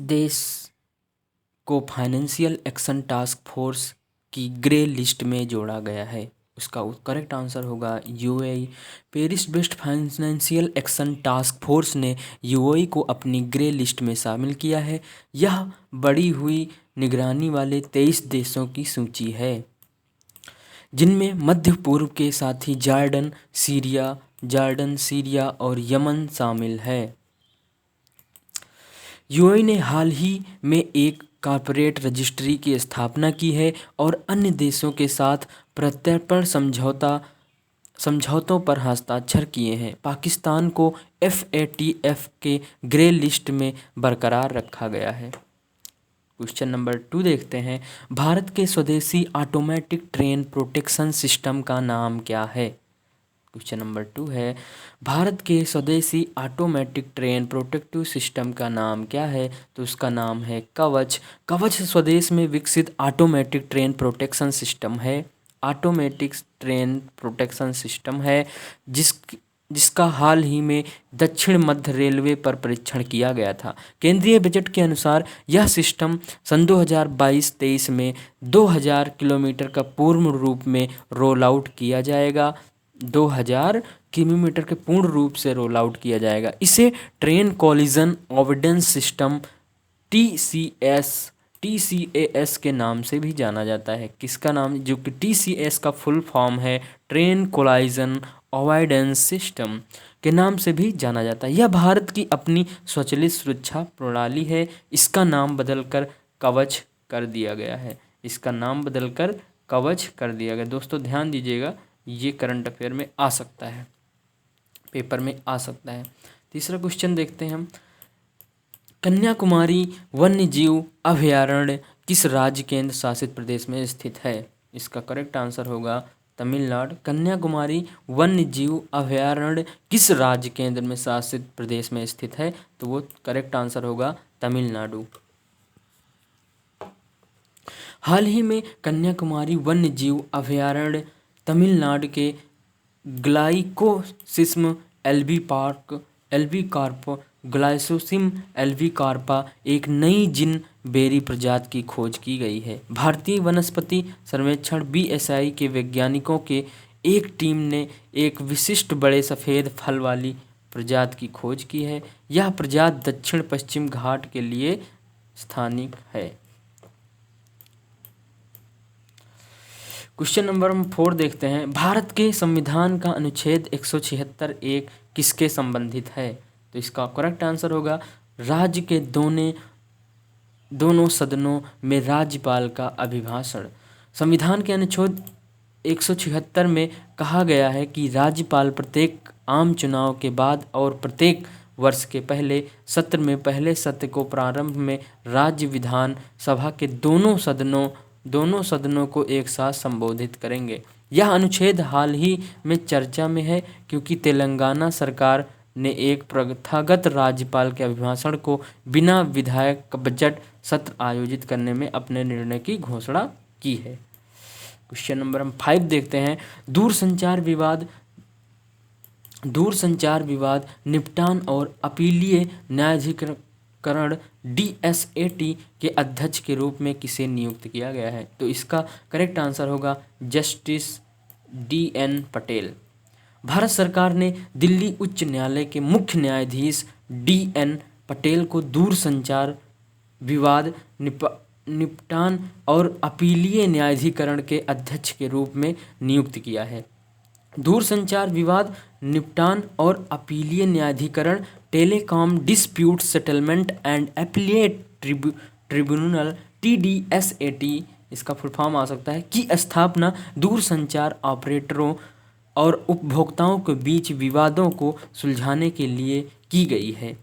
देश को financial action task force की ग्रे लिस्ट में जोड़ा गया है? उसका करेक्ट आंसर होगा UAE. Paris based financial action task force ने यूएई को अपनी ग्रे लिस्ट में शामिल किया है। यह बढ़ी हुई निगरानी वाले 23 देशों की सूची है, जिनमें मध्य पूर्व के साथ ही जॉर्डन, सीरिया और यमन शामिल है। यूएई ने हाल ही में एक कॉर्पोरेट रजिस्ट्री की स्थापना की है और अन्य देशों के साथ प्रत्यर्पण समझौतों पर हस्ताक्षर किए हैं। पाकिस्तान को FATF के ग्रे लिस्ट में बरकरार रखा गया है। क्वेश्चन नंबर 2 देखते हैं। भारत के स्वदेशी ऑटोमेटिक ट्रेन प्रोटेक्शन सिस्टम का नाम क्या है? क्वेश्चन नंबर 2 है, भारत के स्वदेशी ऑटोमेटिक ट्रेन प्रोटेक्टिव सिस्टम का नाम क्या है? तो उसका नाम है कवच। कवच स्वदेश में विकसित ऑटोमेटिक ट्रेन प्रोटेक्शन सिस्टम है। ऑटोमेटिक ट्रेन प्रोटेक्शन सिस्टम है जिसका हाल ही में दक्षिण मध्य रेलवे पर परीक्षण किया गया था। केंद्रीय बजट के अनुसार यह सिस्टम सन 2022-23 में 2000 किलोमीटर का पूर्ण रूप में रोल आउट किया जाएगा। 2000 किलोमीटर के पूर्ण रूप से रोल आउट किया जाएगा। इसे train collision avoidance system TCAS के नाम से भी जाना जाता है। किसका नाम? जो कि TCAS का फुल फॉर्म है ट्रेन कोलाइजन अवॉइडेंस सिस्टम के नाम से भी जाना जाता है। यह भारत की अपनी स्वचालित सुरक्षा प्रणाली है। इसका नाम बदलकर कवच कर दिया गया है। इसका नाम बदलकर कवच कर दिया गया। दोस्तों ध्यान दीजिएगा, ये करंट अफेयर में आ सकता है, पेपर में आ सकता है। तीसरा क्वेश्चन देखते हैं हम। कन्याकुमारी वन्य जीव अभयारण्य किस राज्य केंद्र शासित प्रदेश में स्थित है? इसका करेक्ट आंसर होगा तमिलनाडु। कन्याकुमारी वन्य जीव अभयारण्य किस राज्य केंद्र में शासित प्रदेश में स्थित है? तो वो करेक्ट आंसर होगा तमिलनाडु। हाल ही में कन्याकुमारी वन्य जीव अभयारण्य तमिलनाडु के ग्लाइकोसिस्म ग्लाइसोसिम एल्बीकार्पा एक नई जिन बेरी प्रजाति की खोज की गई है। भारतीय वनस्पति सर्वेक्षण BSI के वैज्ञानिकों के एक टीम ने एक विशिष्ट बड़े सफ़ेद फल वाली प्रजाति की खोज की है। यह प्रजाति दक्षिण पश्चिम घाट के लिए स्थानिक है। क्वेश्चन नंबर 4 देखते हैं। भारत के संविधान का अनुच्छेद 176 किसके संबंधित है? तो इसका करेक्ट आंसर होगा राज्य के दोनों सदनों में राज्यपाल का अभिभाषण। संविधान के अनुच्छेद 176 में कहा गया है कि राज्यपाल प्रत्येक आम चुनाव के बाद और प्रत्येक वर्ष के पहले सत्र में पहले सत्र को प्रारंभ में राज्य विधान सभा के दोनों सदनों को एक साथ संबोधित करेंगे। यह अनुच्छेद हाल ही में चर्चा में है क्योंकि तेलंगाना सरकार ने एक प्रथागत राज्यपाल के अभिभाषण को बिना विधायक बजट सत्र आयोजित करने में अपने निर्णय की घोषणा की है। क्वेश्चन नंबर 5 देखते हैं। दूरसंचार विवाद निपटान और अपीलीय न्यायाधिकरण DSAT के अध्यक्ष के रूप में किसे नियुक्त किया गया है? तो इसका करेक्ट आंसर होगा जस्टिस DN पटेल। भारत सरकार ने दिल्ली उच्च न्यायालय के मुख्य न्यायाधीश DN पटेल को दूरसंचार विवाद निपटान और अपीलीय न्यायाधिकरण के अध्यक्ष के रूप में नियुक्त किया है। दूरसंचार विवाद निपटान और अपीलीय न्यायाधिकरण telecom dispute settlement and appellate tribunal TDSAT इसका फुल फॉर्म आ सकता है की स्थापना दूरसंचार ऑपरेटरों और उपभोक्ताओं के बीच विवादों को सुलझाने के लिए की गई है।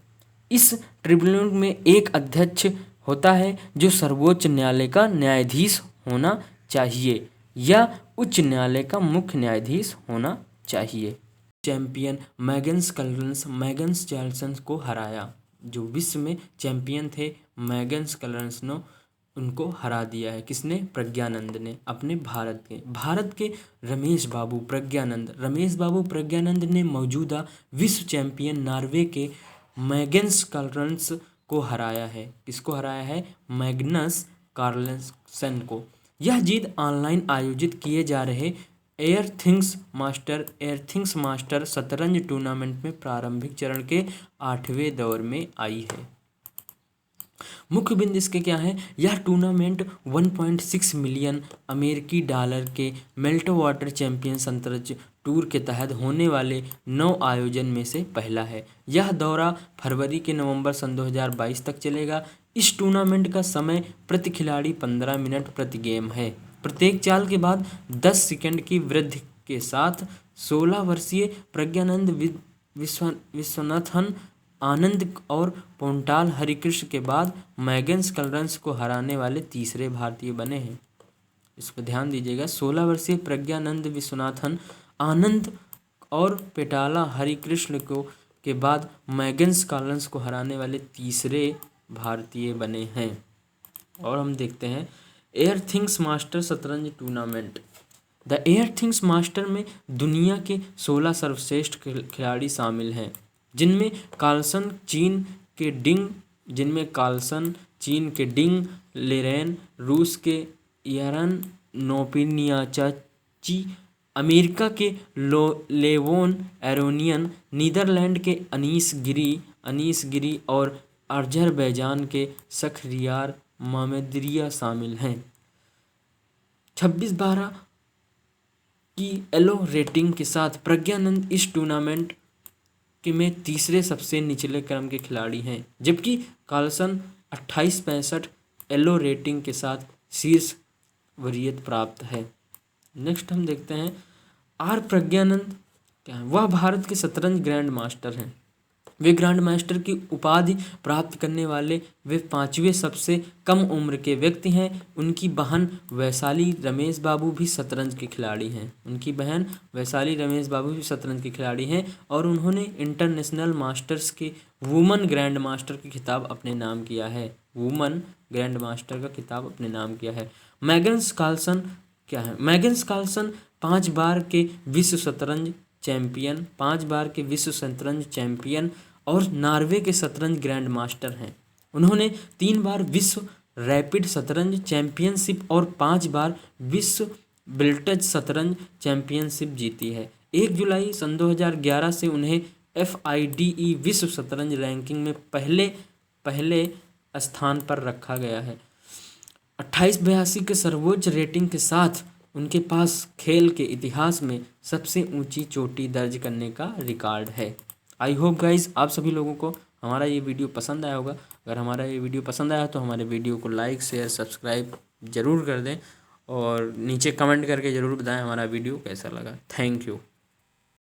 इस ट्रिब्यूनल में एक अध्यक्ष होता है जो सर्वोच्च न्यायालय का न्यायाधीश होना चाहिए या उच्च न्यायालय का मुख्य न्यायाधीश होना चाहिए। चैंपियन मैग्नस कार्लसन को हराया। जो विश्व में चैंपियन थे मैग्नस कार्लसन ने उनको हरा दिया है। किसने? प्रज्ञानंद ने अपने भारत के रमेश बाबू प्रज्ञानंद ने मौजूदा विश्व चैंपियन नॉर्वे के मैग्नस कार्लसन को हराया है। किसको हराया है? मैग्नस कार्लसन को। यह जीत ऑनलाइन आयोजित किए जा रहे एयरथिंग्स मास्टर शतरंज टूर्नामेंट में प्रारंभिक चरण के 8वें दौर में आई है। मुख्य बिंदु इसके क्या है? यह टूर्नामेंट 1.6 मिलियन अमेरिकी डॉलर के मेल्टो वाटर चैंपियंस अंतर्राष्ट्रीय टूर के तहत होने वाले 9 आयोजन में से पहला है। यह दौरा फरवरी के नवंबर सन 2022 तक चलेगा। इस टूर्नामेंट का समय प्रति खिलाड़ी 15 मिनट प्रति गेम है। प्रत्येक चाल के बाद 10 सेकंड की वृद्धि के साथ 16 वर्षीय प्रज्ञानंद विश्वनाथन आनंद और पोंटाल हरिकृष्ण के बाद मैग्नस कार्लसन को हराने वाले तीसरे भारतीय बने हैं। इस पर ध्यान दीजिएगा। 16 वर्षीय प्रज्ञानंद विश्वनाथन आनंद और पेटाला हरिकृष्ण को के बाद मैग्नस कार्लसन को हराने वाले तीसरे भारतीय बने हैं। और हम देखते हैं एयरथिंग्स मास्टर शतरंज टूर्नामेंट। द एयरथिंग्स मास्टर में दुनिया के 16 सर्वश्रेष्ठ खिलाड़ी शामिल हैं, जिनमें कार्लसन चीन के डिंग लेरेन, रूस के यारन नोपिनियाचाची, अमेरिका के लेवोन एरोनियन, नीदरलैंड के अनीस गिरी और अजरबैजान के शखरियार मामेद्रिया शामिल हैं। 26-12 की एलो रेटिंग के साथ प्रज्ञानंद इस टूर्नामेंट में तीसरे सबसे निचले क्रम के खिलाड़ी हैं, जबकि कार्लसन 28-65 एलो रेटिंग के साथ शीर्ष वरीयता प्राप्त है। नेक्स्ट हम देखते हैं आर प्रज्ञानंद क्या है? वह भारत के शतरंज ग्रैंड मास्टर हैं। वे ग्रैंड मास्टर की उपाधि प्राप्त करने वाले वे 5वें सबसे कम उम्र के व्यक्ति हैं। उनकी बहन वैशाली रमेश बाबू भी शतरंज के खिलाड़ी हैं। और उन्होंने इंटरनेशनल मास्टर्स के वुमन ग्रैंड मास्टर के खिताब अपने नाम किया है। मैग्नस कार्लसन क्या है? मैग्नस कार्लसन 5 बार के विश्व शतरंज चैंपियन और नॉर्वे के शतरंज ग्रैंड मास्टर हैं। उन्होंने 3 बार विश्व रैपिड शतरंज चैंपियनशिप और 5 बार विश्व ब्लिट्ज शतरंज चैंपियनशिप जीती है। 1 जुलाई सन 2011 से उन्हें FIDE विश्व शतरंज रैंकिंग में पहले स्थान पर रखा गया है। 2882 के सर्वोच्च रेटिंग के साथ उनके पास खेल के इतिहास में सबसे ऊंची चोटी दर्ज करने का रिकॉर्ड है। आई होप गाइज आप सभी लोगों को हमारा ये वीडियो पसंद आया होगा। अगर हमारा ये वीडियो पसंद आया तो हमारे वीडियो को लाइक शेयर सब्सक्राइब ज़रूर कर दें और नीचे कमेंट करके ज़रूर बताएं हमारा वीडियो कैसा लगा। Thank you.